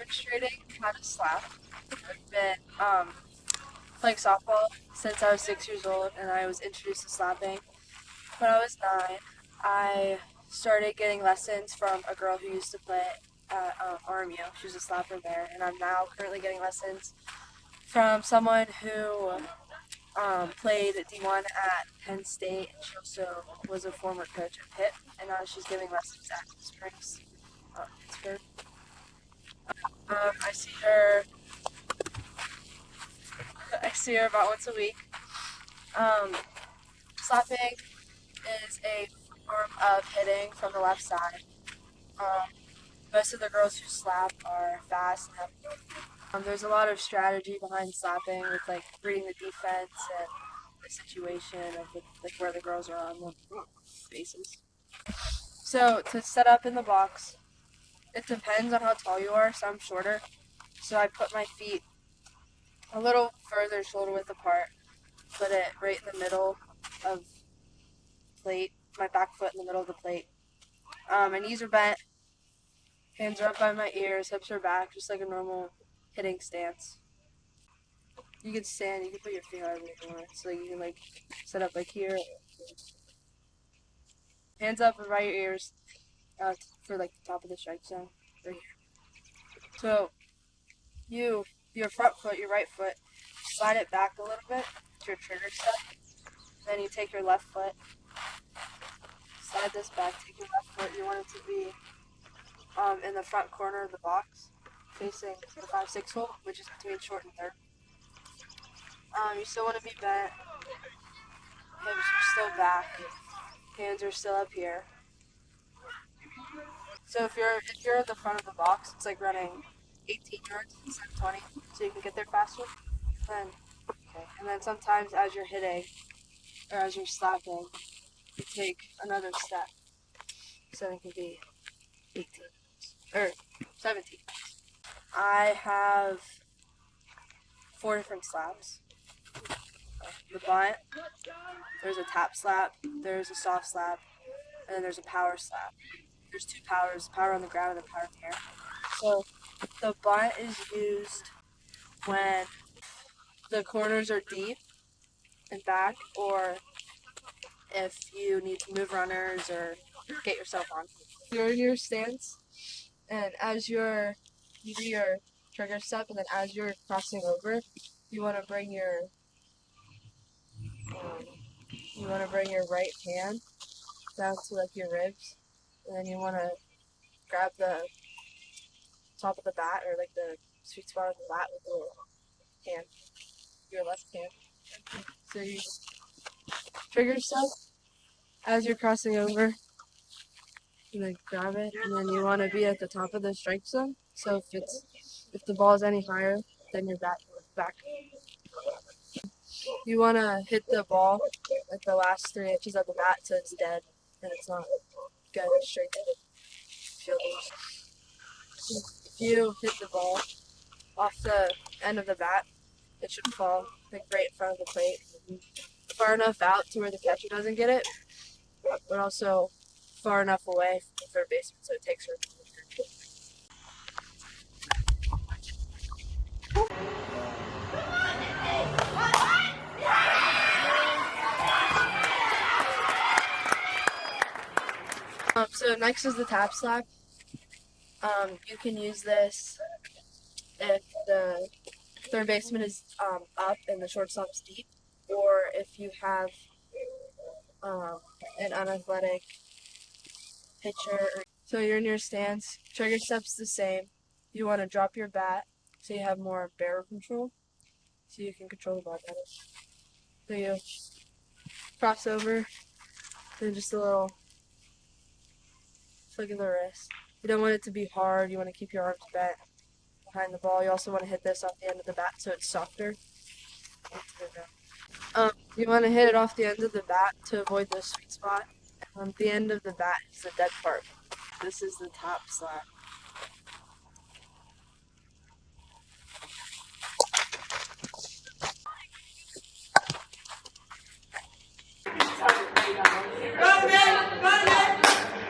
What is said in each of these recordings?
demonstrating how to slap. I've been playing softball since I was 6 years old, and I was introduced to slapping when I was 9. I started getting lessons from a girl who used to play at RMU. She was a slapper there, and I'm now currently getting lessons from someone who played D1 at Penn State. She also was a former coach at Pitt, and now she's giving lessons at Springs, Pittsburgh. I see her. I see her about once a week. Slapping is a form of hitting from the left side. Most of the girls who slap are fast. There's a lot of strategy behind slapping with like reading the defense and the situation of like where the girls are on the bases. So to set up in the box, it depends on how tall you are. So I'm shorter, so I put my feet a little further shoulder width apart. Put it right in the middle of the plate. My back foot in the middle of the plate. My knees are bent. Hands are up by my ears. Hips are back, just like a normal hitting stance. You can stand. You can put your feet however you want. So you can like set up like here. Hands up by your ears for like the top of the strike zone. Right here. So your front foot, your right foot, slide it back a little bit to your trigger step. Then you take your left foot, slide this back, take your left foot. You want it to be in the front corner of the box, facing the 5-6 hole, which is between short and third. You still want to be bent. Hips are still back. Hands are still up here. So if you're at the front of the box, it's like running 18 yards instead of 20, so you can get there faster. And then sometimes as you're hitting or as you're slapping, you take another step, so it can be 18 or 17. I have 4 different slaps. The bunt, there's a tap slap, there's a soft slap, and then there's a power slap. There's 2 powers, power on the ground and a power in the air. So the bunt is used when the corners are deep and back, or if you need to move runners or get yourself on. You're in your stance, and you do your trigger step, and then as you're crossing over, you want to bring your right hand down to like your ribs, and then you want to grab the top of the bat or like the sweet spot of the bat with your hand, your left hand. So you trigger step as you're crossing over, you like grab it, and then you want to be at the top of the strike zone. So if the ball is any higher, then your bat goes back. You want to hit the ball like the last 3 inches of the bat so it's dead and it's not going straight to the fielders. If you hit the ball off the end of the bat, it should fall like right in front of the plate, far enough out to where the catcher doesn't get it, but also far enough away from the third baseman so it takes her. So next is the tap slap. You can use this if the third baseman is up and the shortstop's deep, or if you have an unathletic pitcher. So you're in your stance. Trigger step's the same. You want to drop your bat so you have more barrel control, so you can control the ball better. So you cross over, then just a little flick of the wrist. You don't want it to be hard. You want to keep your arms bent behind the ball. You also want to hit this off the end of the bat so it's softer. You want to hit it off the end of the bat to avoid the sweet spot. The end of the bat is the dead part. This is the tap slap.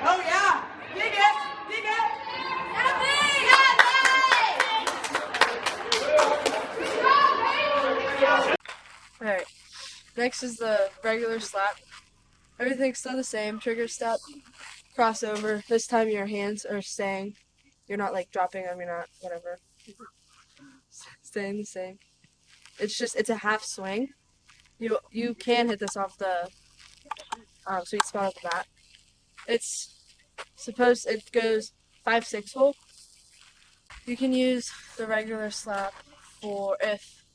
Oh yeah! Dig it! Dig it! Alright, next is the regular slap. Everything's still the same. Trigger step, crossover. This time your hands are staying. You're not like dropping them, you're not, whatever. Staying the same. It's a half swing. You can hit this off the sweet spot of the bat. It's it goes 5-6 hole. You can use the regular slap for if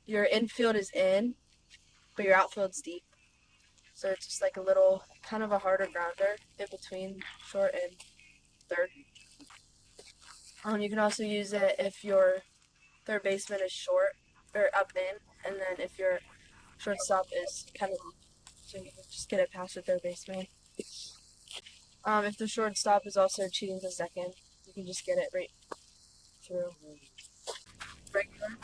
your infield is in, but your outfield's deep. So it's just like a little, kind of a harder grounder in between short and third. You can also use it if your third baseman is short or up in, and then if your shortstop is kind of deep, so you can just get it past your third baseman. If the shortstop is also cheating to second, you can just get it right through. Regular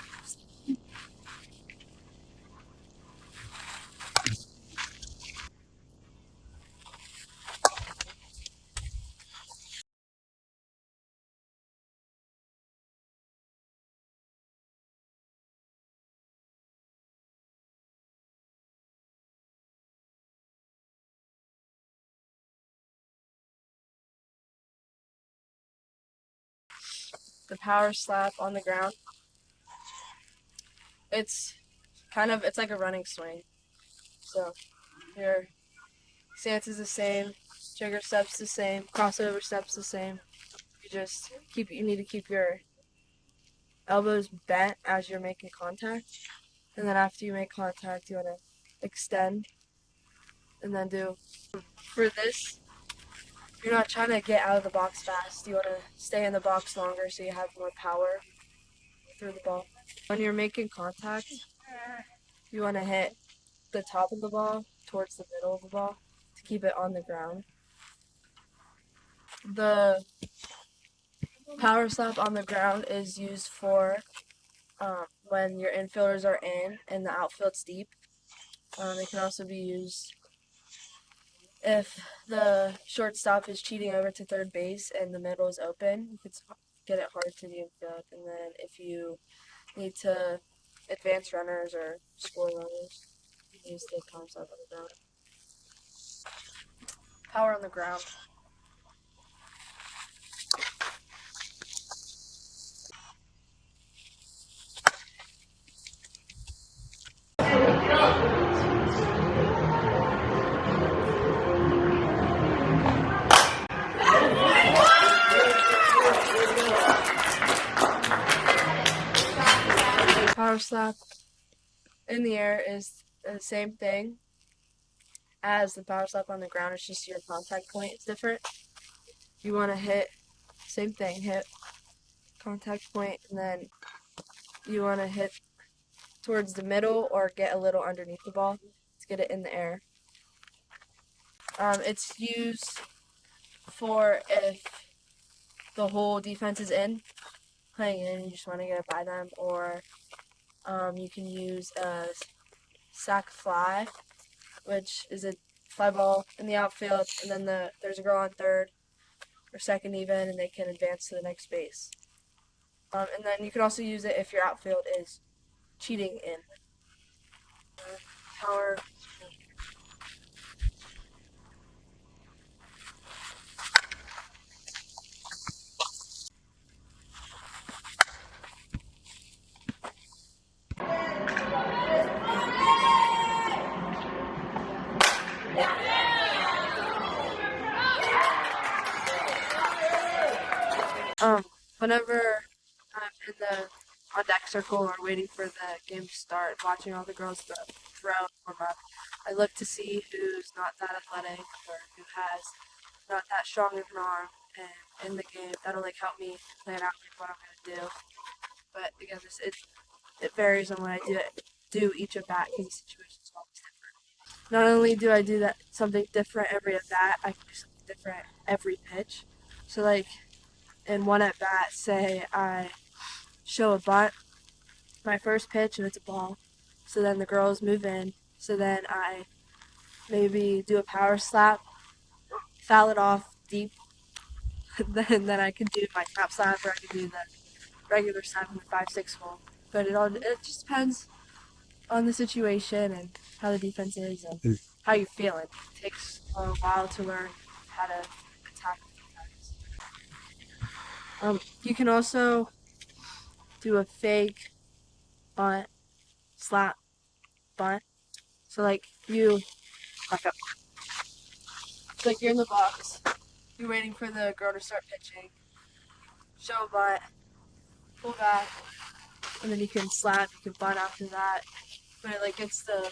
the power slap on the ground. It's it's like a running swing. So your stance is the same, trigger step's the same, crossover step's the same. You need to keep your elbows bent as you're making contact, and then after you make contact, you want to extend, and then do. For this, you're not trying to get out of the box fast. You want to stay in the box longer so you have more power through the ball. When you're making contact, you want to hit the top of the ball towards the middle of the ball to keep it on the ground. The power slap on the ground is used for when your infielders are in and the outfield's deep. It can also be used if the shortstop is cheating over to third base and the middle is open. You could get it hard to the infield. And then if you need to advance runners or score runners, you can use the power slap on the ground. Power on the ground. Power slap in the air is the same thing as the power slap on the ground. It's just your contact point is different. You want to hit, same thing, hit contact point, and then you want to hit towards the middle or get a little underneath the ball to get it in the air. It's used for if the whole defense is playing in, you just want to get it by them, or you can use a sac fly, which is a fly ball in the outfield, and then there's a girl on third or second even, and they can advance to the next base. And then you can also use it if your outfield is cheating in. Power. Whenever I'm in the on deck circle or waiting for the game to start, watching all the girls throw and warm up, I look to see who's not that athletic or who has not that strong of an arm, and in the game that'll like help me plan out like what I'm gonna do. But again, it varies on what I do each at bat because the situation is always different. Not only do I do that something different every at bat, I can do something different every pitch. So like in one at bat, say I show a bunt, my first pitch, and it's a ball. So then the girls move in. So then I maybe do a power slap, foul it off deep. then I can do my top slap, or I can do the regular slap in the 5-6 hole. But it just depends on the situation and how the defense is and how you're feeling. It takes a while to learn how to attack the defense. You can also do a fake bunt, slap, bunt. So like Back up. like you're in the box, you're waiting for the girl to start pitching, show a bunt, pull back, and then you can slap, you can bunt after that. But it like gets the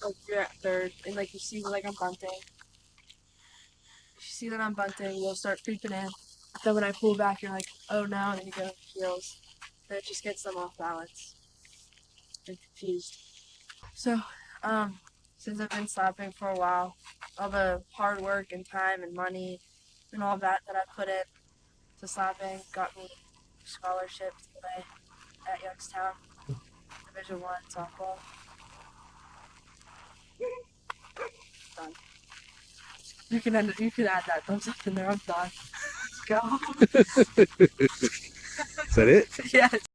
like you're at third and like you see like I'm bunting. If you see that I'm bunting, you'll start creeping in. Then when I pull back, you're like, oh no, and then you go heels. Then it just gets them off balance and confused. So, since I've been slapping for a while, all the hard work and time and money and all that I put in to slapping got me a scholarship to play at Youngstown Division One softball. Done. You can add that thumbs up in there. I'm done. Let's go. Is that it? Yes.